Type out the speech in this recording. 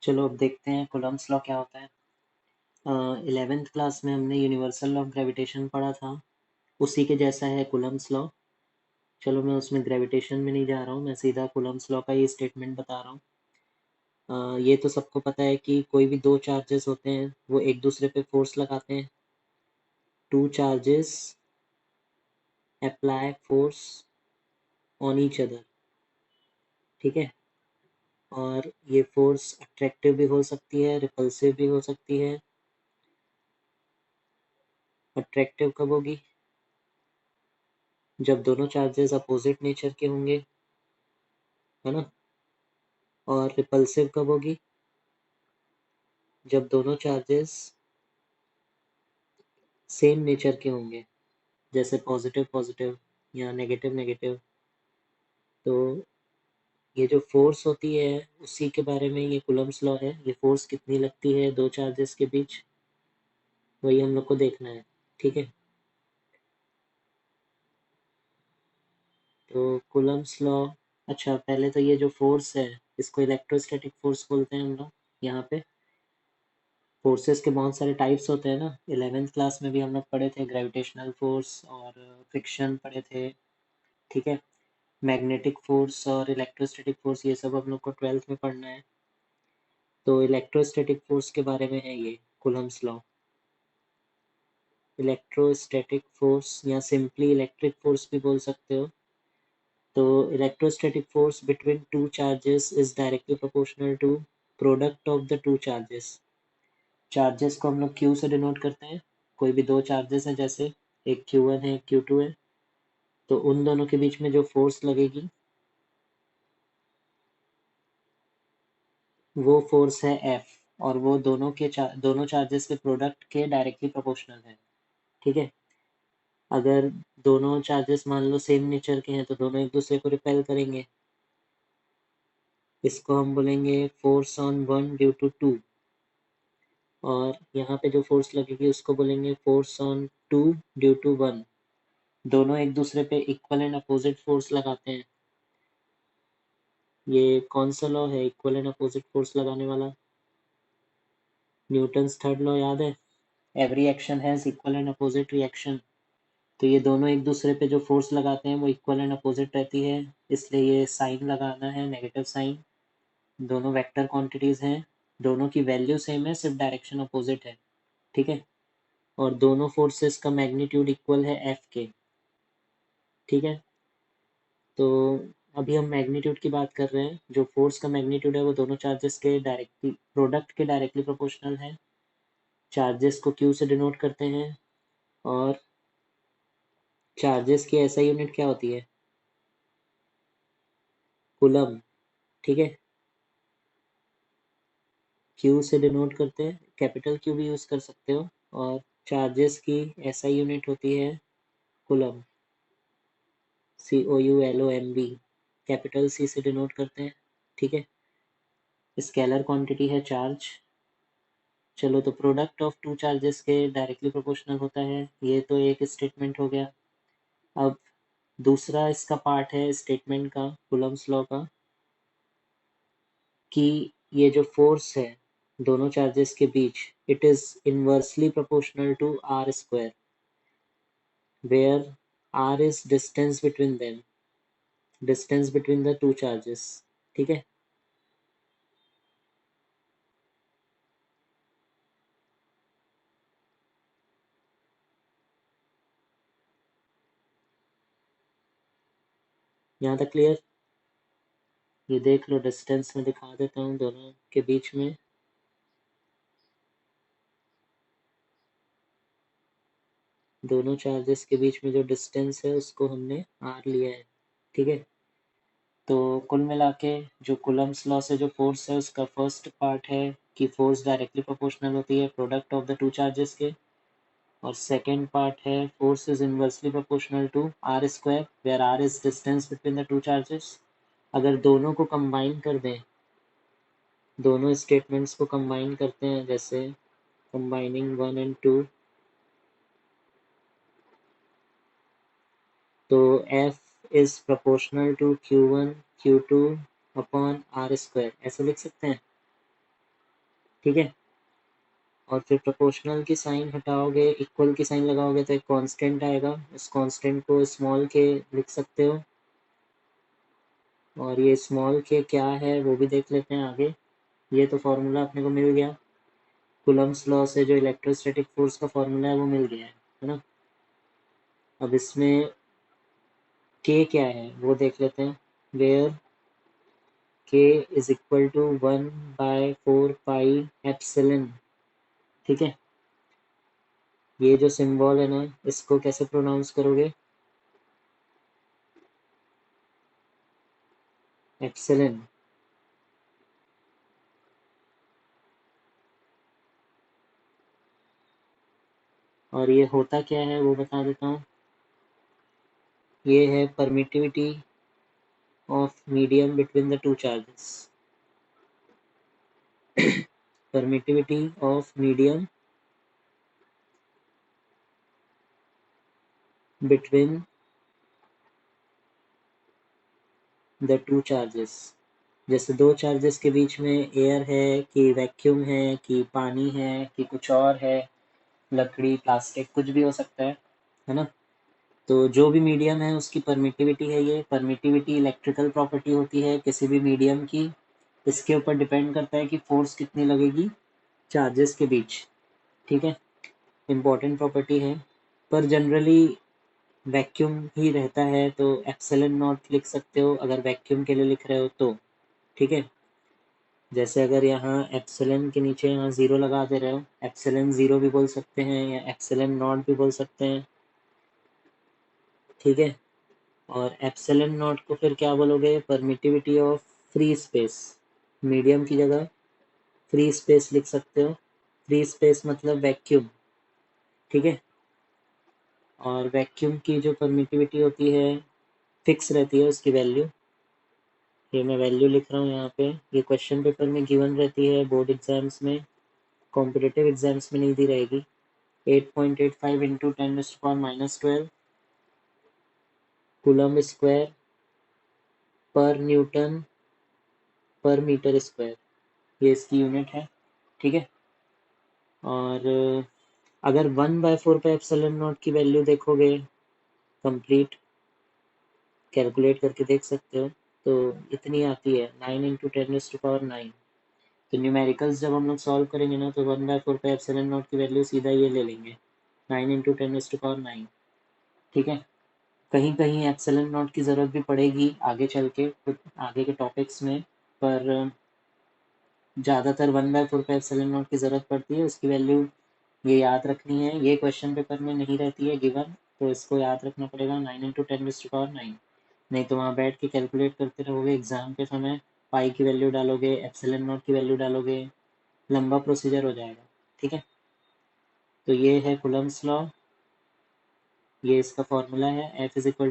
चलो अब देखते हैं कूलम्ब्स लॉ क्या होता है। 11th क्लास में हमने यूनिवर्सल लॉ ऑफ ग्रेविटेशन पढ़ा था, उसी के जैसा है कूलम्ब्स लॉ। चलो मैं उसमें ग्रेविटेशन में नहीं जा रहा हूँ, मैं सीधा कूलम्ब्स लॉ का ये स्टेटमेंट बता रहा हूँ। ये तो सबको पता है कि कोई भी दो चार्जेस होते हैं वो एक दूसरे पे फोर्स लगाते हैं। Two charges apply force on each other, ठीक है। और ये फोर्स अट्रैक्टिव भी हो सकती है, रिपल्सिव भी हो सकती है। अट्रैक्टिव कब होगी? जब दोनों चार्जेस अपोजिट नेचर के होंगे, है ना। और रिपल्सिव कब होगी? जब दोनों चार्जेस सेम नेचर के होंगे, जैसे पॉजिटिव पॉजिटिव या नेगेटिव नेगेटिव। तो ये जो फोर्स होती है उसी के बारे में ये कूलम्ब्स लॉ है। ये फोर्स कितनी लगती है दो चार्जेस के बीच, वही हम लोग को देखना है, ठीक है। तो कूलम्ब्स लॉ, अच्छा पहले तो ये जो फोर्स है इसको इलेक्ट्रोस्टैटिक फोर्स बोलते हैं हम लोग। यहाँ पे फोर्सेस के बहुत सारे टाइप्स होते हैं ना, 11th क्लास में भी हम लोग पढ़े थे, ग्रेविटेशनल फोर्स और फ्रिक्शन पढ़े थे, ठीक है। मैग्नेटिक फोर्स और इलेक्ट्रोस्टैटिक फोर्स ये सब हम लोग को 12th में पढ़ना है। तो इलेक्ट्रोस्टैटिक फोर्स के बारे में है ये कूलम्ब्स लॉ। इलेक्ट्रोस्टैटिक फोर्स या सिंपली इलेक्ट्रिक फोर्स भी बोल सकते हो। तो electrostatic force between two charges is directly proportional to product of the two charges. Charges को हम लोग Q से डिनोट करते हैं। कोई भी दो चार्जेस हैं, जैसे एक Q1 है एक Q2 है, तो उन दोनों के बीच में जो फोर्स लगेगी वो फोर्स है F, और वो दोनों चार्जेस के प्रोडक्ट के डायरेक्टली प्रोपोर्शनल है, ठीक है। अगर दोनों चार्जेस मान लो सेम नेचर के हैं तो दोनों एक दूसरे को रिपेल करेंगे। इसको हम बोलेंगे force on one due to two, और यहाँ पे जो फोर्स लगेगी उसको बोलेंगे force on two due to one. दोनों एक दूसरे पे इक्वल एंड अपोजिट फोर्स लगाते हैं। ये कौन सा लॉ है इक्वल एंड अपोजिट फोर्स लगाने वाला? न्यूटन्स थर्ड लॉ याद है? Every action has equal and opposite reaction. तो ये दोनों एक दूसरे पे जो फोर्स लगाते हैं वो इक्वल एंड अपोजिट रहती है, इसलिए ये साइन लगाना है, नेगेटिव साइन। दोनों वेक्टर क्वांटिटीज हैं, दोनों की वैल्यू सेम है, सिर्फ डायरेक्शन अपोजिट है, ठीक है। और दोनों फोर्सेस का मैग्नीट्यूड इक्वल है एफ के, ठीक है। तो अभी हम मैग्नीट्यूड की बात कर रहे हैं। जो फोर्स का मैग्नीट्यूड है वो दोनों चार्जेस के डायरेक्टली प्रोडक्ट के डायरेक्टली प्रोपोर्शनल है। चार्जेस को Q से डिनोट करते हैं, और चार्जेस की ऐसा यूनिट क्या होती है? कूलम, ठीक है। Q से डिनोट करते हैं, कैपिटल Q भी यूज़ कर सकते हो। और चार्जेस की SI यूनिट होती है कूलम, COULOMB। कैपिटल C से डिनोट करते हैं, ठीक है। स्केलर क्वांटिटी है चार्ज। चलो तो प्रोडक्ट ऑफ टू चार्जेस के डायरेक्टली प्रोपोर्शनल होता है, ये तो एक स्टेटमेंट हो गया। अब दूसरा इसका पार्ट है स्टेटमेंट का, कूलम्ब्स लॉ का, कि ये जो फोर्स है दोनों चार्जेस के बीच, it is inversely proportional to are square, where are is distance between them, distance between the two charges, ठीक है। यहाँ तक क्लियर? ये देख लो, डिस्टेंस में दिखा देता हूँ दोनों के बीच में। दोनों चार्जेस के बीच में जो डिस्टेंस है उसको हमने आर लिया है, ठीक है। तो कुल मिला के जो कूलम्ब्स लॉ से जो फोर्स है उसका फर्स्ट पार्ट है कि फोर्स डायरेक्टली प्रोपोर्शनल होती है product of the two charges के, और सेकेंड पार्ट है force is inversely proportional to are square, where are is distance between the two charges. अगर दोनों को कंबाइन कर दें, दोनों स्टेटमेंट्स को कंबाइन करते हैं, जैसे कंबाइनिंग 1 एंड 2, तो F is proportional to Q1 Q2 upon R square, ऐसे लिख सकते हैं। ठीक है। और फिर प्रोपोर्शनल की साइन हटाओगे, इक्वल की साइन लगाओगे तो एक कांस्टेंट आएगा, उस कांस्टेंट को स्मॉल के लिख सकते हो। और ये स्मॉल के क्या है वो भी देख लेते हैं आगे। ये तो फार्मूला अपने को मिल गया, कूलम्स लॉ से जो इलेक्ट्रोस्टैटिक फोर्स का फार्मूला है वो मिल गया है ना। अब इसमें के क्या है वो देख लेते हैं, where K is equal to 1/4 pi epsilon. ठीक है, ये जो सिंबल है ना इसको कैसे प्रोनाउंस करोगे, एप्सिलन। और ये होता क्या है वो बता देता हूँ, ये है permittivity of medium between the two charges. Permittivity of medium between the two charges. जैसे दो चार्जेस के बीच में एयर है कि वैक्यूम है कि पानी है कि कुछ और है, लकड़ी प्लास्टिक कुछ भी हो सकता है ना। तो जो भी मीडियम है उसकी परमिटिविटी है, ये परमिटिविटी इलेक्ट्रिकल प्रॉपर्टी होती है किसी भी मीडियम की। इसके ऊपर डिपेंड करता है कि फोर्स कितनी लगेगी चार्जेस के बीच। ठीक है, इम्पॉर्टेंट प्रॉपर्टी है। पर जनरली वैक्यूम ही रहता है तो एप्सिलन नॉट लिख सकते हो अगर वैक्यूम के लिए लिख रहे हो तो। ठीक है, जैसे अगर यहाँ एप्सिलन के नीचे यहाँ ज़ीरो लगा दे रहे हो, एप्सिलन ज़ीरो भी बोल सकते हैं या एप्सिलन नॉट भी बोल सकते हैं। ठीक है, और एप्सिलन नॉट को फिर क्या बोलोगे, permittivity of free space. Medium की जगह फ्री स्पेस लिख सकते हो, फ्री स्पेस मतलब वैक्यूम। ठीक है, और वैक्यूम की जो परमिटिविटी होती है फिक्स रहती है उसकी वैल्यू। ये मैं वैल्यू लिख रहा हूँ यहाँ पे, ये क्वेश्चन पेपर में गिवन रहती है, बोर्ड एग्जाम्स में, कॉम्पिटिटिव एग्जाम्स में नहीं दी रहेगी। 8.85 इंटू 10⁻⁻12 कूलम स्क्वायर पर न्यूटन पर मीटर स्क्वायर, ये इसकी यूनिट है। ठीक है, और अगर 1/4 पे एप्सिलन नॉट की वैल्यू देखोगे कंप्लीट कैलकुलेट करके देख सकते हो, तो इतनी आती है 9 इंटू 10⁻9। तो न्यूमेरिकल्स जब हम लोग सॉल्व करेंगे ना तो 1/4 पे एप्सिलन नॉट की वैल्यू सीधा ये ले लेंगे, 9 इंटू 10⁻9। ठीक है, कहीं कहीं एप्सिलन नॉट की ज़रूरत भी पड़ेगी आगे चल के कुछ आगे के टॉपिक्स में, पर ज़्यादातर 1/4 पे एप्सिलन नॉट की ज़रूरत पड़ती है, उसकी वैल्यू ये याद रखनी है। ये क्वेश्चन पेपर में नहीं रहती है गिवन, तो इसको याद रखना पड़ेगा 9 इंटू 10⁻9। नहीं तो वहाँ बैठ के कैलकुलेट करते रहोगे एग्ज़ाम के समय, पाई की वैल्यू डालोगे, एप्सिलन नॉट की वैल्यू डालोगे, लंबा प्रोसीजर हो जाएगा। ठीक है, तो ये है कूलम्स लॉ, ये इसका फॉर्मूला है, F इज इक्वल